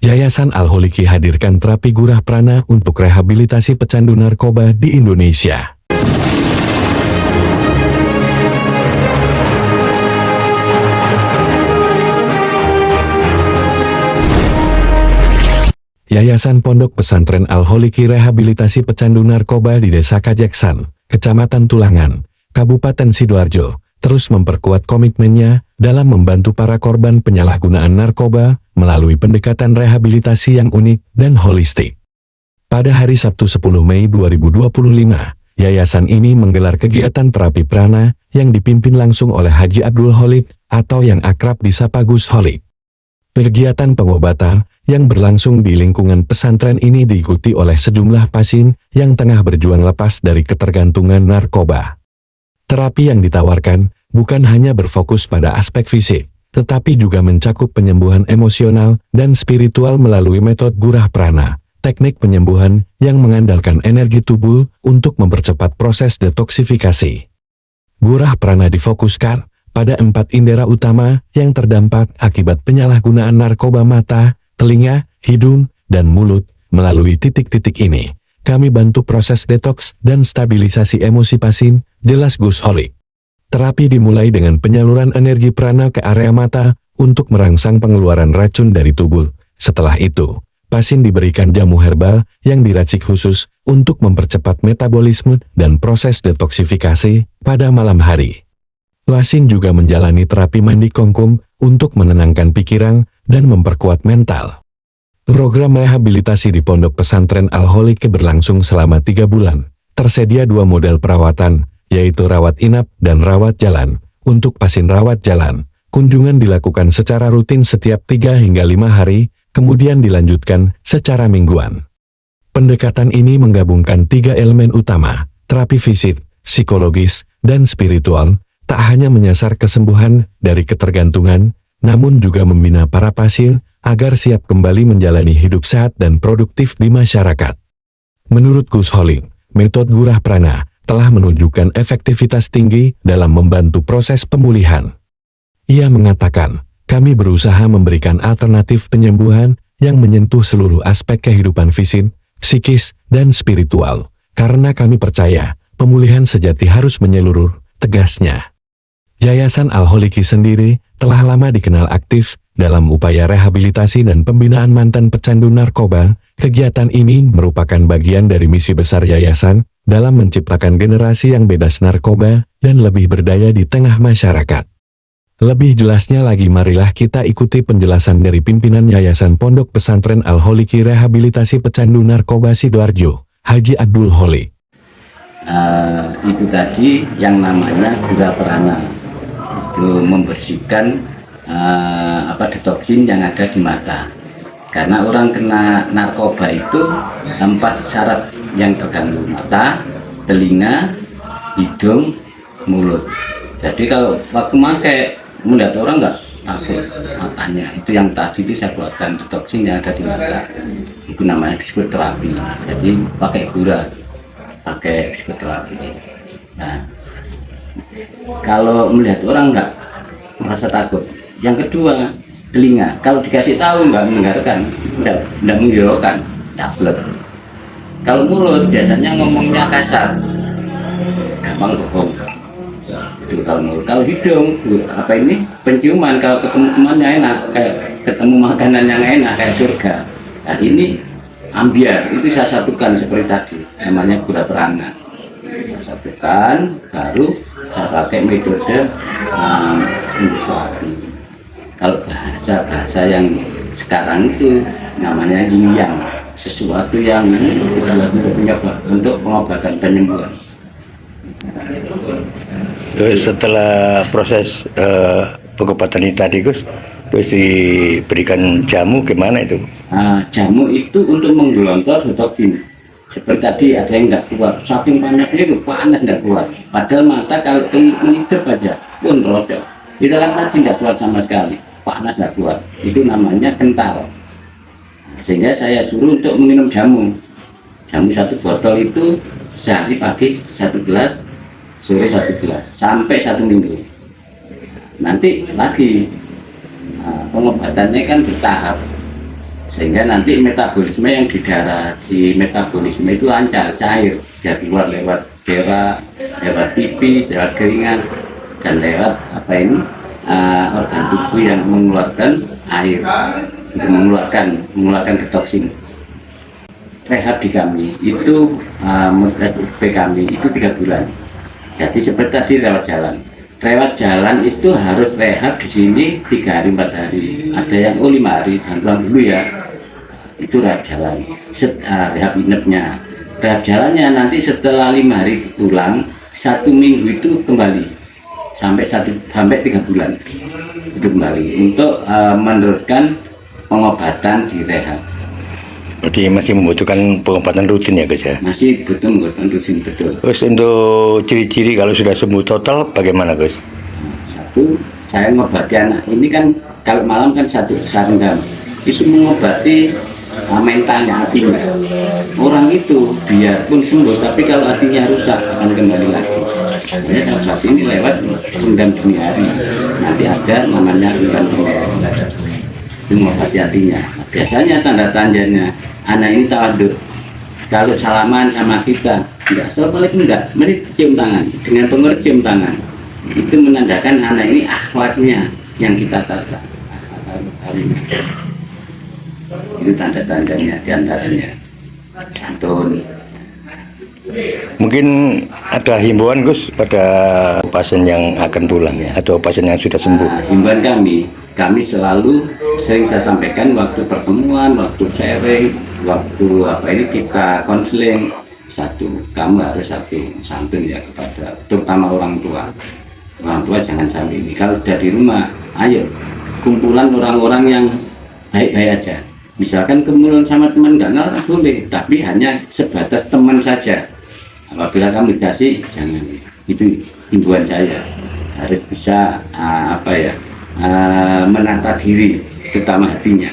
Yayasan Al-Holiki hadirkan terapi Gurah Prana untuk rehabilitasi pecandu narkoba di Indonesia. Yayasan Pondok Pesantren Al-Holiki rehabilitasi pecandu narkoba di Desa Kajaksan, Kecamatan Tulangan, Kabupaten Sidoarjo, terus memperkuat komitmennya dalam membantu para korban penyalahgunaan narkoba melalui pendekatan rehabilitasi yang unik dan holistik. Pada hari Sabtu 10 Mei 2025, yayasan ini menggelar kegiatan terapi prana yang dipimpin langsung oleh Haji Abdul Holik atau yang akrab disapa Gus Holik. Kegiatan pengobatan yang berlangsung di lingkungan pesantren ini diikuti oleh sejumlah pasien yang tengah berjuang lepas dari ketergantungan narkoba. Terapi yang ditawarkan bukan hanya berfokus pada aspek fisik, tetapi juga mencakup penyembuhan emosional dan spiritual melalui metode Gurah Prana, teknik penyembuhan yang mengandalkan energi tubuh untuk mempercepat proses detoksifikasi. Gurah Prana difokuskan pada 4 indera utama yang terdampak akibat penyalahgunaan narkoba mata, telinga, hidung, dan mulut. Melalui titik-titik ini, kami bantu proses detoks dan stabilisasi emosi pasien, jelas Gus Holik. Terapi dimulai dengan penyaluran energi prana ke area mata untuk merangsang pengeluaran racun dari tubuh. Setelah itu, pasien diberikan jamu herbal yang diracik khusus untuk mempercepat metabolisme dan proses detoksifikasi pada malam hari. Pasien juga menjalani terapi mandi kongkum untuk menenangkan pikiran dan memperkuat mental. Program rehabilitasi di Pondok Pesantren Al-Holiki berlangsung selama 3 bulan. Tersedia 2 model perawatan, yaitu rawat inap dan rawat jalan. Untuk pasien rawat jalan, kunjungan dilakukan secara rutin setiap 3 hingga 5 hari, kemudian dilanjutkan secara mingguan. Pendekatan ini menggabungkan 3 elemen utama, terapi fisik, psikologis, dan spiritual, tak hanya menyasar kesembuhan dari ketergantungan, namun juga membina para pasien agar siap kembali menjalani hidup sehat dan produktif di masyarakat. Menurut Gus Holik, metode Gurah Prana telah menunjukkan efektivitas tinggi dalam membantu proses pemulihan. Ia mengatakan, kami berusaha memberikan alternatif penyembuhan yang menyentuh seluruh aspek kehidupan fisik, psikis, dan spiritual, karena kami percaya pemulihan sejati harus menyeluruh, tegasnya. Yayasan Al-Holiki sendiri telah lama dikenal aktif dalam upaya rehabilitasi dan pembinaan mantan pecandu narkoba. Kegiatan ini merupakan bagian dari misi besar yayasan dalam menciptakan generasi yang bebas narkoba dan lebih berdaya di tengah masyarakat. Lebih jelasnya lagi, marilah kita ikuti penjelasan dari pimpinan Yayasan Pondok Pesantren Al-Holiki Rehabilitasi Pecandu Narkoba Sidoarjo, Haji Abdul Holik. Itu tadi yang namanya Gurah Prana, itu membersihkan detoksin yang ada di mata. Karena orang kena narkoba itu 4 saraf yang terganggu: mata, telinga, hidung, mulut. Jadi kalau waktu pakai melihat orang nggak takut matanya, itu yang tadi itu saya buatkan detoksin yang ada di mata. Itu namanya psikoterapi. Jadi pakai gurah, pakai psikoterapi. Nah, kalau melihat orang nggak merasa takut. Yang kedua, telinga. Kalau dikasih tahu nggak mendengarkan, nggak menghiraukan, tablek. Kalau mulut biasanya ngomongnya kasar, gampang bohong. Itu kalau mulut. Kalau hidung, penciuman. Kalau ketemu temannya enak, kayak ketemu makanan yang enak kayak surga. Nah ini ambiar, itu saya satukan seperti tadi, namanya Gurah Prana. Saya satukan, baru saya pakai metode terapi. Kalau bahasa yang sekarang itu namanya yin yang, sesuatu yang untuk pengobatan penyembuhan. Setelah proses pengobatan ini tadi Gus, terus diberikan jamu gimana itu? Jamu itu untuk menggelontor detoksin. Seperti tadi ada yang tidak kuat, saking panasnya itu panas tidak kuat. Padahal mata kalau mengidap aja pun rodok. Itu kan tadi tidak kuat sama sekali, panas tidak kuat. Itu namanya kental. Sehingga saya suruh untuk minum jamu. Jamu 1 botol itu sehari pagi 1 gelas, sore 1 gelas, sampai 1 minggu. Nanti lagi pengobatannya kan bertahap. sehingga nanti metabolisme yang di darah, di metabolisme itu lancar, cair, biar keluar lewat berak, lewat pipi, lewat keringat, dan lewat apa ini organ tubuh yang mengeluarkan air, itu mengeluarkan detoksin. Rehab di kami itu SUP kami itu 3 bulan. Jadi seperti tadi lewat jalan itu harus rehab di sini 3 hari 4 hari. Ada yang 5 hari, jangan pulang dulu ya. Itu rehab jalan. Rehab inapnya, rehab jalannya nanti setelah 5 hari pulang, 1 minggu itu kembali sampai 3 bulan itu kembali untuk meneruskan pengobatan di rehab. Berarti masih membutuhkan pengobatan rutin ya Gus ya? Masih butuh pengobatan rutin, betul. Terus untuk ciri-ciri kalau sudah sembuh total bagaimana Gus? Satu, saya mengobati anak ini kan kalau malam kan 1 sarenggan itu mengobati mentalnya, hatinya. Orang itu biarpun sembuh tapi kalau hatinya rusak akan kembali lagi. Saya salah satu ini lewat rendam dini hari. Nanti ada namanya rendam dini hari. Itu mengobati hatinya. Biasanya tanda-tandanya anak ini tawaduk. Kalau salaman sama kita, enggak, assalamualaikum enggak, mesti cium tangan. Dengan pengertian cium tangan, itu menandakan anak ini akhlaknya yang kita tata. Itu tanda-tandanya, diantaranya santun. Mungkin ada himbauan Gus pada pasien yang akan pulang atau pasien yang sudah sembuh. Himbauan kami selalu sering saya sampaikan waktu pertemuan, waktu sharing, waktu apa ini kita konseling. Satu, kamu harus santun ya kepada terutama orang tua. Orang tua jangan sampai ini. Kalau sudah di rumah, ayo kumpulan orang-orang yang baik-baik aja. Misalkan kumpulan sama teman nggak ngalah boleh, tapi hanya sebatas teman saja. Apabila kamu dikasih, jangan. Itu himbauan saya. Harus bisa menata diri, terutama hatinya.